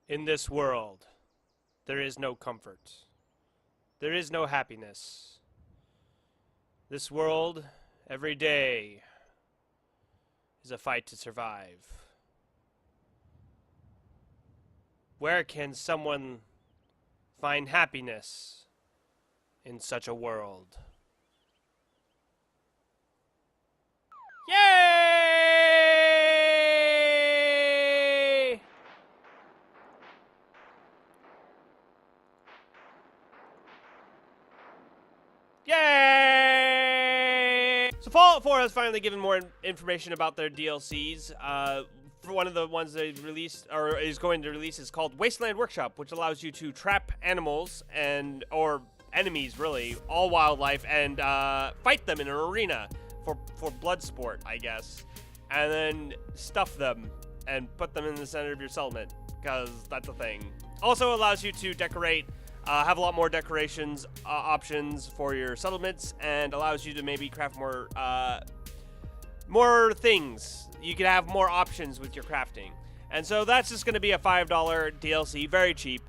In this world, there is no comfort. There is no happiness. This world, every day, is a fight to survive. Where can someone find happiness in such a world? Yay! Yay! So Fallout 4 has finally given more information about their DLCs. For one of the ones they released, or is going to release, is called Wasteland Workshop, which allows you to trap animals or enemies, really, all wildlife, and fight them in an arena for blood sport, I guess, and then stuff them and put them in the center of your settlement, because that's a thing. Also allows you to decorate, have a lot more decorations options for your settlements, and allows you to maybe craft more things. You can have more options with your crafting. And so that's just going to be a $5 DLC, very cheap,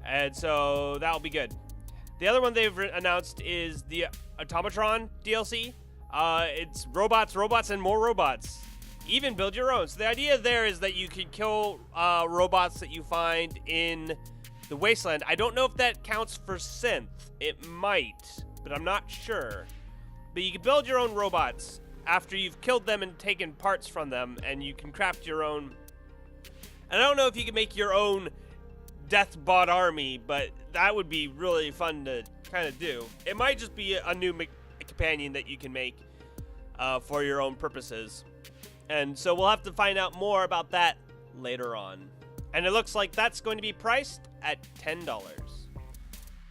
and so that'll be good. The other one they've announced is the Automatron DLC. It's robots, and more robots. Even build your own. So the idea there is that you can kill robots that you find in the Wasteland. I don't know if that counts for synth. It might, but I'm not sure. But you can build your own robots after you've killed them and taken parts from them, and you can craft your own. And I don't know if you can make your own Deathbot army, but that would be really fun to kind of do. It might just be a new companion that you can make for your own purposes. And so we'll have to find out more about that later on. And it looks like that's going to be priced at $10.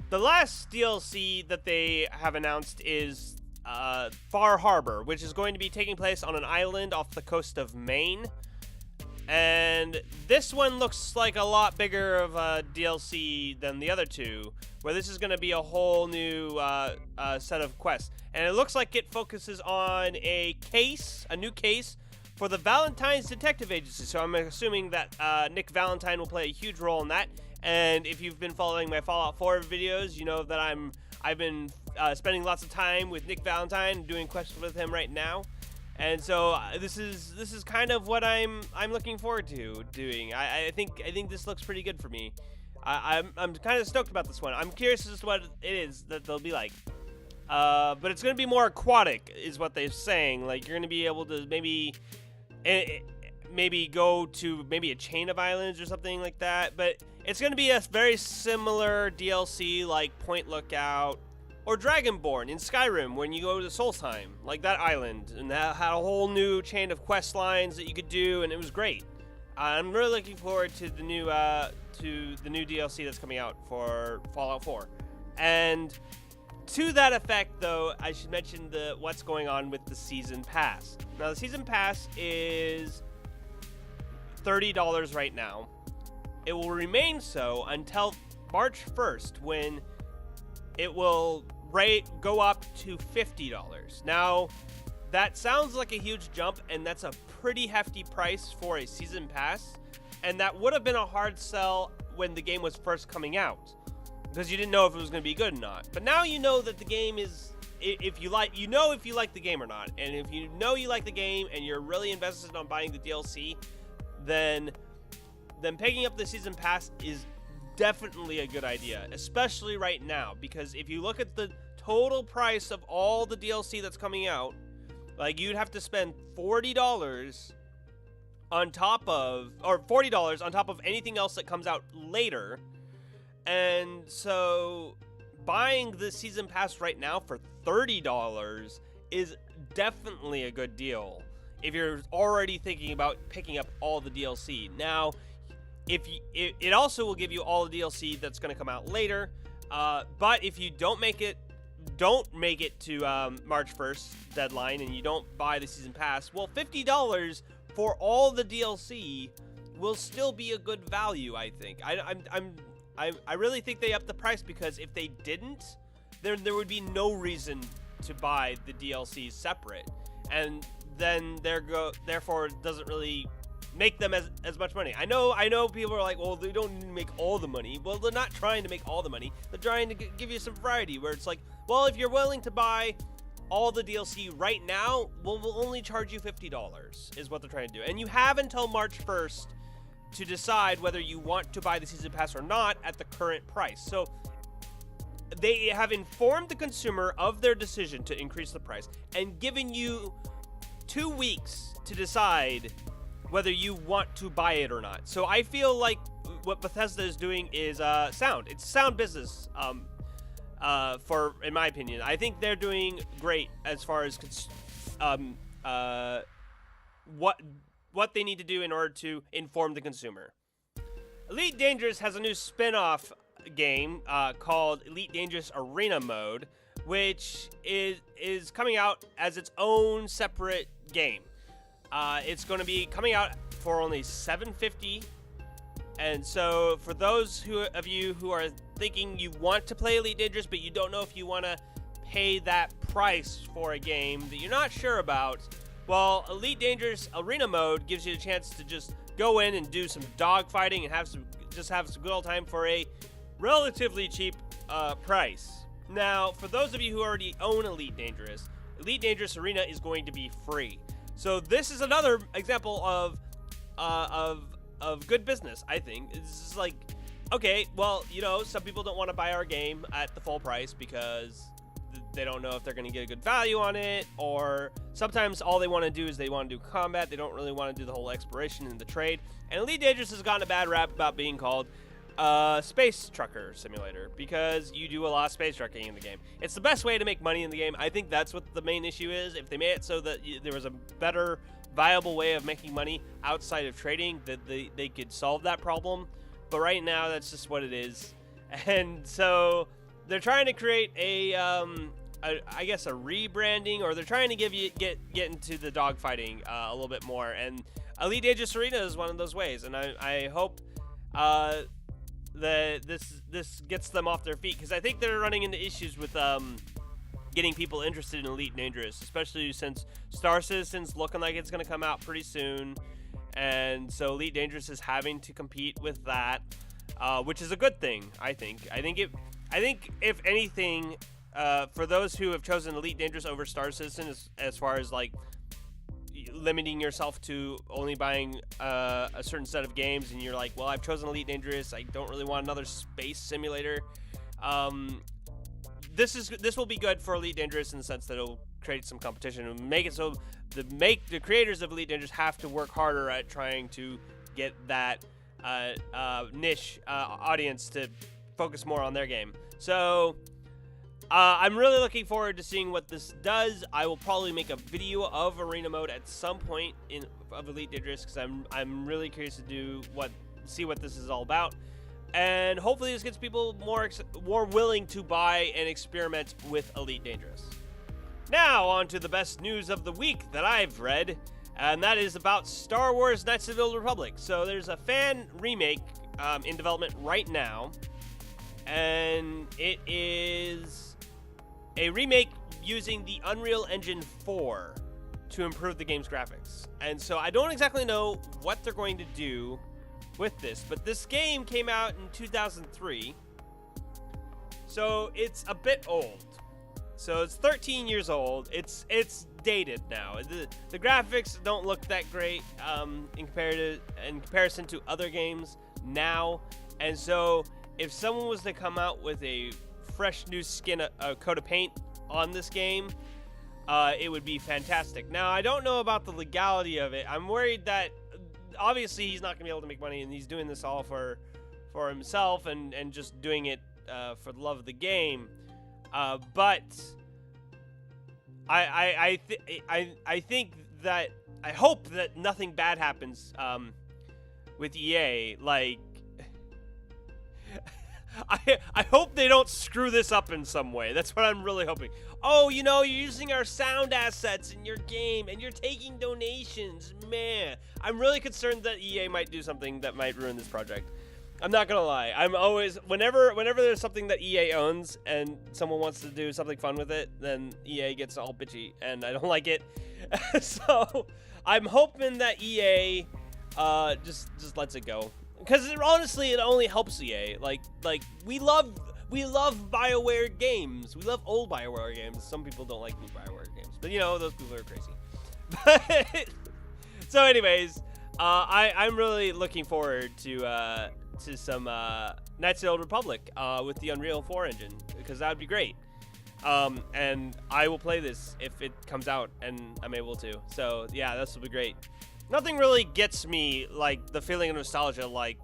The last DLC that they have announced is Far Harbor, which is going to be taking place on an island off the coast of Maine. And this one looks like a lot bigger of a DLC than the other two, where this is going to be a whole new set of quests. And it looks like it focuses on a new case for the Valentine's Detective Agency. So I'm assuming that Nick Valentine will play a huge role in that. And if you've been following my Fallout 4 videos, you know that I've been spending lots of time with Nick Valentine, doing quests with him right now. And so this is kind of what I'm looking forward to doing. I think this looks pretty good for me. I'm kind of stoked about this one. I'm curious as to what it is that they'll be like. But it's going to be more aquatic, is what they're saying. Like, you're going to be able to maybe go to maybe a chain of islands or something like that. But it's going to be a very similar DLC like Point Lookout or Dragonborn in Skyrim when you go to Solstheim, like that island, and that had a whole new chain of quest lines that you could do, and it was great. I'm really looking forward to the new DLC that's coming out for Fallout 4. And to that effect, though, I should mention what's going on with the Season Pass. Now, the Season Pass is $30 right now. It will remain so until March 1st, when it will go up to $50. Now, that sounds like a huge jump, and that's a pretty hefty price for a Season Pass, and that would have been a hard sell when the game was first coming out, because you didn't know if it was going to be good or not. But now you know that the game is, if you like the game or not, and if you know you like the game and you're really invested on buying the DLC, then picking up the Season Pass is definitely a good idea, especially right now, because if you look at the total price of all the DLC that's coming out, like, you'd have to spend $40 on top of anything else that comes out later. And so buying the Season Pass right now for $30 is definitely a good deal if you're already thinking about picking up all the DLC. Now, it also will give you all the DLC that's going to come out later, but if you don't make it to March 1st deadline and you don't buy the Season Pass, well, $50 for all the DLC will still be a good value, I think. I really think they upped the price, because if they didn't, there would be no reason to buy the DLC separate, and then therefore it doesn't really make them as much money. I know people are like, well, they don't need to make all the money. Well, they're not trying to make all the money. They're trying to give you some variety, where it's like, well, if you're willing to buy all the DLC right now, we'll only charge you $50 is what they're trying to do. And you have until March 1st to decide whether you want to buy the season pass or not at the current price. So they have informed the consumer of their decision to increase the price and given you 2 weeks to decide whether you want to buy it or not. So I feel like what Bethesda is doing is sound. It's sound business. In my opinion, I think they're doing great as far as what they need to do in order to inform the consumer. Elite Dangerous has a new spin-off game called Elite Dangerous Arena Mode, which is coming out as its own separate game. It's going to be coming out for only $7.50. And so for those of you who are thinking you want to play Elite Dangerous, but you don't know if you want to pay that price for a game that you're not sure about, well, Elite Dangerous Arena Mode gives you a chance to just go in and do some dogfighting and have some good old time for a relatively cheap price. Now, for those of you who already own Elite Dangerous Arena is going to be free. So this is another example of good business, I think. It's just like, okay, well, some people don't want to buy our game at the full price because they don't know if they're going to get a good value on it, or sometimes all they want to do is they want to do combat. They don't really want to do the whole exploration and the trade. And Elite Dangerous has gotten a bad rap about being called space trucker simulator because you do a lot of space trucking in the game. It's the best way to make money in the game. I think that's what the main issue is. If they made it so that there was a better viable way of making money outside of trading, that they could solve that problem. But right now, that's just what it is. And so they're trying to create I guess a rebranding, or they're trying to get into the dogfighting a little bit more. And Elite Dangerous Arena is one of those ways. And I hope that this gets them off their feet, because I think they're running into issues with getting people interested in Elite Dangerous, especially since Star Citizen's looking like it's going to come out pretty soon. And so Elite Dangerous is having to compete with that, which is a good thing, I think. I think if anything, for those who have chosen Elite Dangerous over Star Citizen, as far as like limiting yourself to only buying a certain set of games, and you're like, well, I've chosen Elite Dangerous, I don't really want another space simulator. This will be good for Elite Dangerous in the sense that it'll create some competition and make it so the creators of Elite Dangerous have to work harder at trying to get that niche audience to focus more on their game. So I'm really looking forward to seeing what this does. I will probably make a video of Arena Mode at some point of Elite Dangerous, because I'm really curious to see what this is all about. And hopefully this gets people more willing to buy and experiment with Elite Dangerous. Now, on to the best news of the week that I've read, and that is about Star Wars Knights of the Old Republic. So there's a fan remake in development right now, and it is a remake using the Unreal Engine 4 to improve the game's graphics. And so I don't exactly know what they're going to do with this, but this game came out in 2003, so it's a bit old. So it's 13 years old. It's dated now. The graphics don't look that great in comparison to other games now. And so if someone was to come out with a fresh new coat of paint on this game, it would be fantastic. Now, I don't know about the legality of it. I'm worried that obviously he's not going to be able to make money, and he's doing this all for himself and just doing it for the love of the game. But I think that I hope that nothing bad happens with EA. Like, I hope they don't screw this up in some way. That's what I'm really hoping. Oh, you're using our sound assets in your game, and you're taking donations. Man, I'm really concerned that EA might do something that might ruin this project. I'm not gonna lie. I'm always, whenever there's something that EA owns and someone wants to do something fun with it, then EA gets all bitchy, and I don't like it. So I'm hoping that EA just lets it go. Because honestly, it only helps EA. Like we love BioWare games. We love old BioWare games. Some people don't like new BioWare games, but you know those people are crazy. But so, anyways, I'm really looking forward to some Knights of the Old Republic with the Unreal 4 engine, because that would be great. And I will play this if it comes out and I'm able to. So yeah, this will be great. Nothing really gets me like the feeling of nostalgia like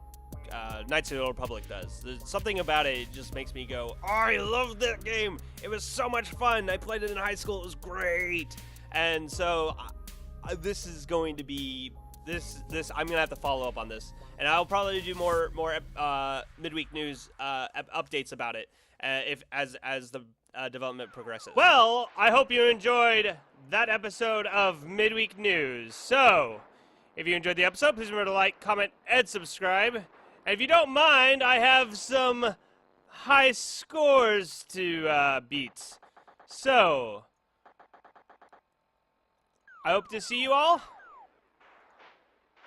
Knights of the Old Republic does. There's something about it, it just makes me go, oh, I love that game. It was so much fun. I played it in high school. It was great. And so this is going to be this. I'm gonna have to follow up on this, and I'll probably do more midweek news updates about it as the development progresses. Well, I hope you enjoyed that episode of Midweek News. So, if you enjoyed the episode, please remember to like, comment, and subscribe. And if you don't mind, I have some high scores to beat. So, I hope to see you all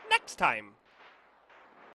next time.